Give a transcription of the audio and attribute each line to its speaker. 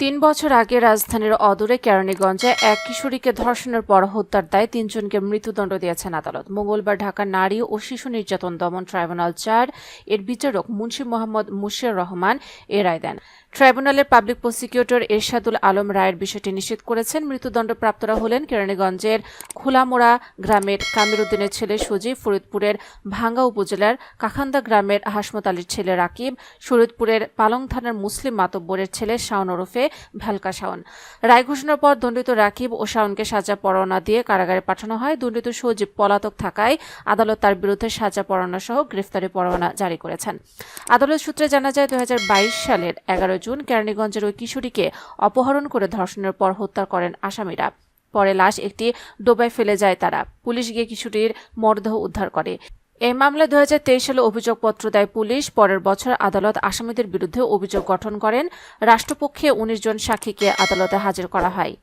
Speaker 1: ৩ বছর আগে রাজধানীর অদূরে কেরানীগঞ্জে এক কিশোরীকে ধর্ষণের পর হত্যার দায়ে ৩ জনকে মৃত্যুদণ্ড দিয়েছেন আদালত। মঙ্গলবার ঢাকার নারী ও শিশু নির্যাতন দমন ট্রাইব্যুনাল ৪ এর বিচারক মুন্সি মোহাম্মদ মুশির রহমান এ রায় দেন। ট্রাইব্যুনালের পাবলিক প্রসিকিউটর এরশাদুল আলম রায়ের বিষয়টি নিশ্চিত করেছেন। মৃত্যুদণ্ডপ্রাপ্তরা হলেন কেরানীগঞ্জের খোলামোড়া গ্রামের কামির উদ্দিনের ছেলে সজীব, ফরিদপুরের ভাঙ্গা উপজেলার কাখান্দা গ্রামের হাসমত আলীর ছেলে রাকিব, শরীয়তপুরের পালং থানার মুসলিম মাতব্বরের ছেলে শাওন ওরফে ভেলকা শাওন। রায় ঘোষণার পর দণ্ডিত রাকিব ও শাওনকে সাজা পরোয়ানা দিয়ে কারাগারে পাঠানো হয়। দণ্ডিত সজীব পলাতক থাকায় আদালত তার বিরুদ্ধে সাজা পরোয়ানা সহ গ্রেফতারি পরোয়ানা জারি করেছেন। আদালত সূত্রে জানা যায় ২০২২ সালের ১১ জুন কেরানীগঞ্জের ওই কিশোরীকে অপহরণ করে ধর্ষণের পর হত্যা করেন আসামিরা। পরে লাশ একটি ডোবায় ফেলে যায় তারা। পুলিশ গিয়ে কিশোরীর মরদেহ উদ্ধার করে। এই মামলায় ২০২৩ সালে অভিযোগপত্র দেয় পুলিশ। পরের বছর আদালত আসামিদের বিরুদ্ধে অভিযোগ গঠন করেন। রাষ্ট্রপক্ষে ১৯ জন সাক্ষীকে আদালতে হাজির করা হয়।